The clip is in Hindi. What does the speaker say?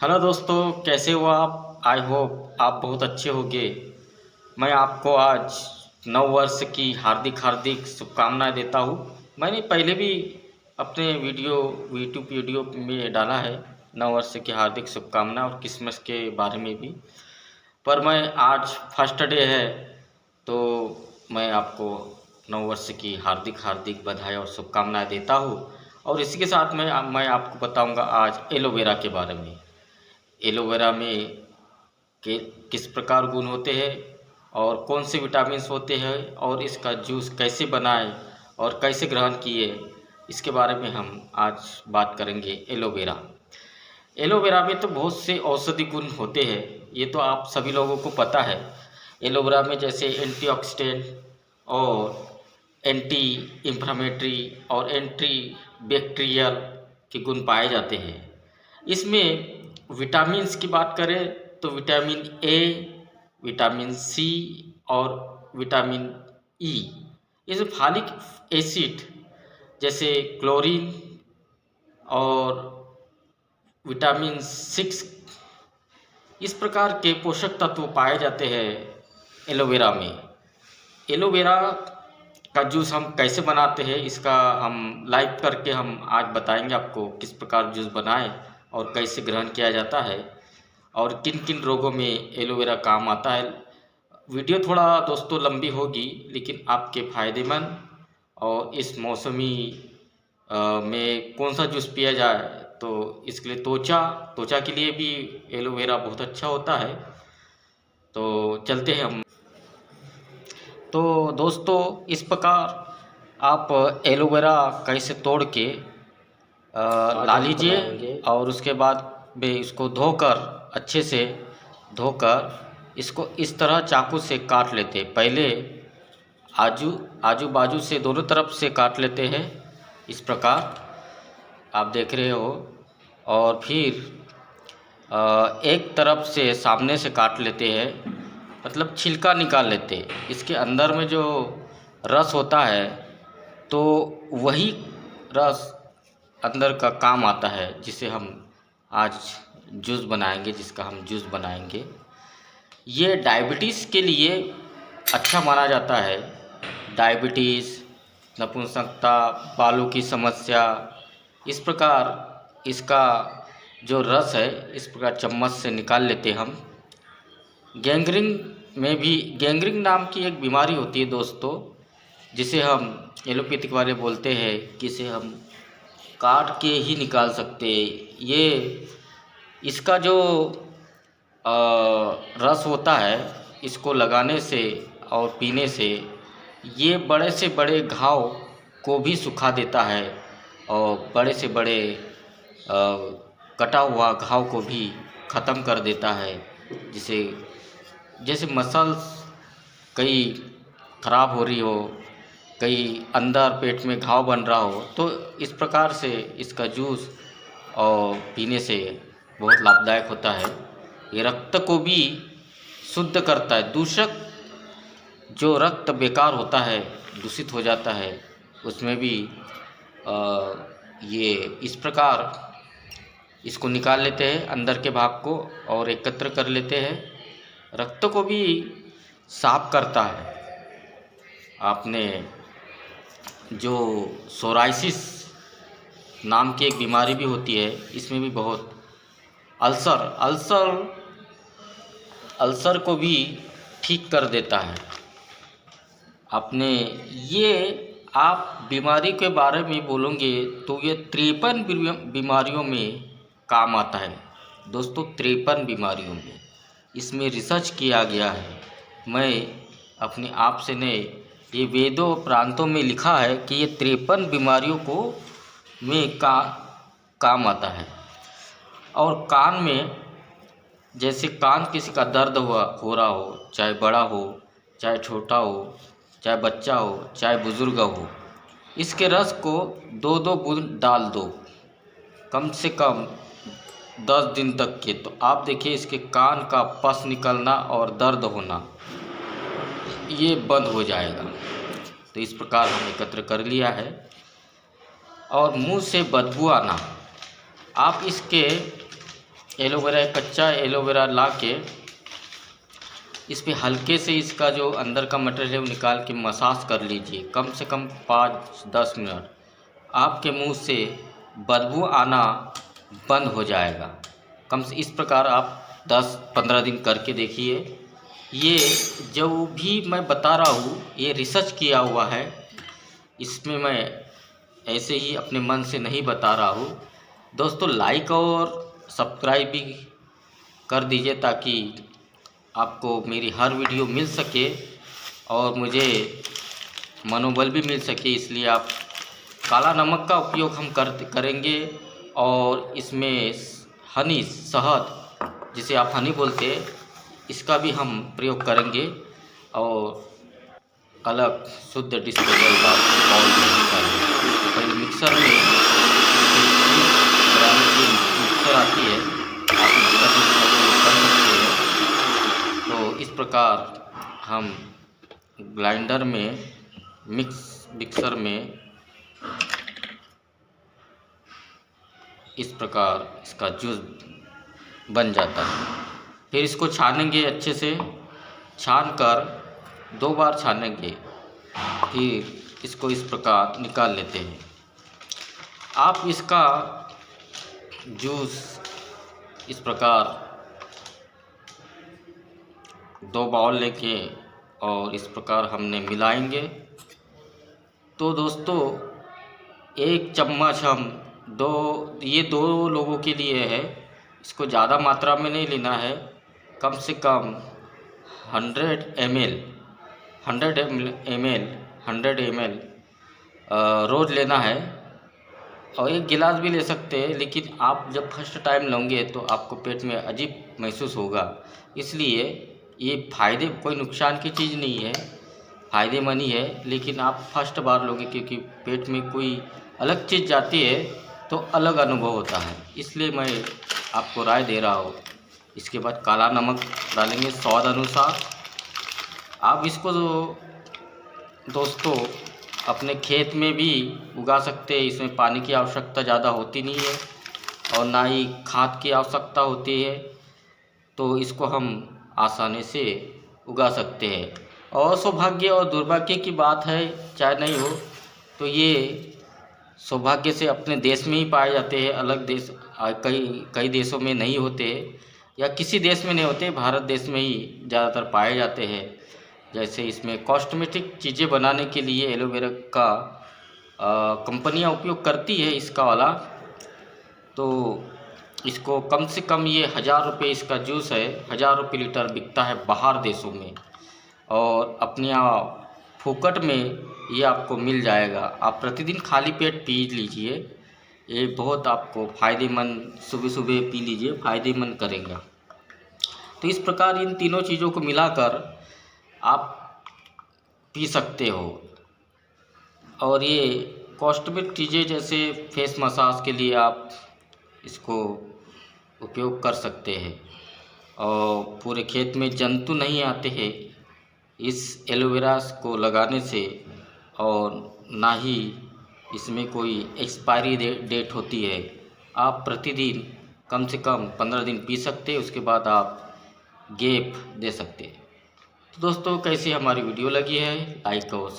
हेलो दोस्तों, कैसे हो आप? आई होप आप बहुत अच्छे होंगे। मैं आपको आज नव वर्ष की हार्दिक हार्दिक शुभकामनाएं देता हूँ। मैंने पहले भी अपने यूट्यूब वीडियो में डाला है नव वर्ष की हार्दिक शुभकामनाएं और क्रिसमस के बारे में भी। पर मैं आज फर्स्ट डे है तो मैं आपको नव वर्ष की हार्दिक हार्दिक बधाई और शुभकामनाएं देता हूँ। और इसी के साथ मैं आपको बताऊंगा आज एलोवेरा के बारे में। एलोवेरा में के किस प्रकार गुण होते हैं और कौन से विटामिन्स होते हैं और इसका जूस कैसे बनाएं और कैसे ग्रहण किए, इसके बारे में हम आज बात करेंगे। एलोवेरा में तो बहुत से औषधि गुण होते हैं, ये तो आप सभी लोगों को पता है। एलोवेरा में जैसे एंटीऑक्सीडेंट और एंटी इंफ्लेमेटरी और एंटी बैक्टीरियल के गुण पाए जाते हैं। इसमें विटामिन्स की बात करें तो विटामिन ए, विटामिन सी और विटामिन ई, इसमें फॉलिक एसिड जैसे क्लोरीन और विटामिन 6, इस प्रकार के पोषक तत्व पाए जाते हैं एलोवेरा में। एलोवेरा का जूस हम कैसे बनाते हैं इसका हम लाइव करके हम आज बताएंगे आपको किस प्रकार जूस बनाएं और कैसे ग्रहण किया जाता है और किन किन रोगों में एलोवेरा काम आता है। वीडियो थोड़ा दोस्तों लंबी होगी लेकिन आपके फ़ायदेमंद, और इस मौसमी में कौन सा जूस पिया जाए तो इसके लिए त्वचा के लिए भी एलोवेरा बहुत अच्छा होता है। तो चलते हैं हम। तो दोस्तों, इस प्रकार आप एलोवेरा कैसे तोड़ के ला लीजिए और उसके बाद में इसको धोकर अच्छे से धोकर इसको इस तरह चाकू से काट लेते। पहले आजू बाजू से दोनों तरफ से काट लेते हैं, इस प्रकार आप देख रहे हो। और फिर एक तरफ से सामने से काट लेते हैं, मतलब छिलका निकाल लेते। इसके अंदर में जो रस होता है तो वही रस अंदर का काम आता है, जिसे हम आज जूस बनाएंगे, जिसका हम जूस बनाएंगे। ये डायबिटीज़ के लिए अच्छा माना जाता है। डायबिटीज़, नपुंसकता, बालों की समस्या, इस प्रकार इसका जो रस है इस प्रकार चम्मच से निकाल लेते हम। गैंग्रीन नाम की एक बीमारी होती है दोस्तों, जिसे हम एलोपैथिक वाले बोलते हैं कि इसे हम काट के ही निकाल सकते हैं। ये इसका जो रस होता है, इसको लगाने से और पीने से ये बड़े से बड़े घाव को भी सुखा देता है और बड़े से बड़े कटा हुआ घाव को भी ख़त्म कर देता है। जैसे मसल्स कई ख़राब हो रही हो, कई अंदर पेट में घाव बन रहा हो, तो इस प्रकार से इसका जूस और पीने से बहुत लाभदायक होता है। ये रक्त को भी शुद्ध करता है। दूषक जो रक्त बेकार होता है, दूषित हो जाता है, उसमें भी ये इस प्रकार इसको निकाल लेते हैं अंदर के भाग को और एकत्र कर लेते हैं। रक्त को भी साफ करता है। आपने जो सोराइसिस नाम की एक बीमारी भी होती है, इसमें भी बहुत अल्सर को भी ठीक कर देता है। आपने ये आप बीमारी के बारे में बोलोगे तो ये 53 बीमारियों में काम आता है दोस्तों। 53 बीमारियों में इसमें रिसर्च किया गया है। मैं अपने आप से नहीं, ये वेदों प्रांतों में लिखा है कि ये 53 बीमारियों को में काम आता है। और कान में, जैसे कान किसी का दर्द हो रहा हो, चाहे बड़ा हो, चाहे छोटा हो, चाहे बच्चा हो, चाहे बुज़ुर्ग हो, इसके रस को 2-2 बूंद डाल दो कम से कम 10 दिन तक के, तो आप देखिए इसके कान का पस निकलना और दर्द होना ये बंद हो जाएगा। तो इस प्रकार हम एकत्र कर लिया है। और मुंह से बदबू आना, आप इसके एलोवेरा, कच्चा एलोवेरा ला के इस पे हल्के से इसका जो अंदर का मटेरियल है वो निकाल के मसाज कर लीजिए, कम से कम 5-10 मिनट। आपके मुंह से बदबू आना बंद हो जाएगा। कम से इस प्रकार आप 10-15 दिन करके देखिए। ये जो भी मैं बता रहा हूँ ये रिसर्च किया हुआ है, इसमें मैं ऐसे ही अपने मन से नहीं बता रहा हूँ। दोस्तों लाइक और सब्सक्राइब भी कर दीजिए ताकि आपको मेरी हर वीडियो मिल सके और मुझे मनोबल भी मिल सके। इसलिए आप काला नमक का उपयोग हम करेंगे और इसमें हनी, शहद जिसे आप हनी बोलते हैं, इसका भी हम प्रयोग करेंगे और अलग शुद्ध डिस्पोजल का बाउल में निकालेंगे। पहले मिक्सर में मिक्सर आती है, आप मिक्सर में कर सकते हैं। तो इस प्रकार हम ग्राइंडर में मिक्सर में इस प्रकार इसका जूस बन जाता है। फिर इसको छानेंगे, अच्छे से छान कर 2 बार छानेंगे, फिर इसको इस प्रकार निकाल लेते हैं। आप इसका जूस इस प्रकार 2 बाउल लेके और इस प्रकार हमने मिलाएंगे। तो दोस्तों 1 चम्मच हम ये 2 लोगों के लिए है, इसको ज़्यादा मात्रा में नहीं लेना है। कम से कम 100 ml रोज़ लेना है और 1 गिलास भी ले सकते हैं। लेकिन आप जब फर्स्ट टाइम लोगे तो आपको पेट में अजीब महसूस होगा, इसलिए ये कोई नुकसान की चीज़ नहीं है, फ़ायदेमंद ही है। लेकिन आप फर्स्ट बार लोगे क्योंकि पेट में कोई अलग चीज़ जाती है तो अलग अनुभव होता है, इसलिए मैं आपको राय दे रहा हूँ। इसके बाद काला नमक डालेंगे स्वाद अनुसार। आप इसको दोस्तों अपने खेत में भी उगा सकते हैं, इसमें पानी की आवश्यकता ज़्यादा होती नहीं है और ना ही खाद की आवश्यकता होती है, तो इसको हम आसानी से उगा सकते हैं। और सौभाग्य और दुर्भाग्य की बात है, चाहे नहीं हो तो ये सौभाग्य से अपने देश में ही पाए जाते हैं, अलग देश कई देशों में नहीं होते या किसी देश में नहीं होते, भारत देश में ही ज़्यादातर पाए जाते हैं। जैसे इसमें कॉस्मेटिक चीज़ें बनाने के लिए एलोवेरा का कंपनियां उपयोग करती है इसका वाला, तो इसको कम से कम ये 1000 रुपये इसका जूस है, 1000 रुपये लीटर बिकता है बाहर देशों में, और अपने यहाँ फुकट में ये आपको मिल जाएगा। आप प्रतिदिन खाली पेट पी लीजिए, ये बहुत आपको फ़ायदेमंद, सुबह सुबह पी लीजिए, फ़ायदेमंद करेगा। तो इस प्रकार इन तीनों चीज़ों को मिलाकर आप पी सकते हो। और ये कॉस्मेटिक चीज़ें जैसे फेस मसाज के लिए आप इसको उपयोग कर सकते हैं और पूरे खेत में जंतु नहीं आते हैं इस एलोवेरा को लगाने से, और ना ही इसमें कोई एक्सपायरी डेट होती है। आप प्रतिदिन कम से कम 15 दिन पी सकते हैं, उसके बाद आप गैप दे सकते हैं। तो दोस्तों कैसी हमारी वीडियो लगी है, लाइक और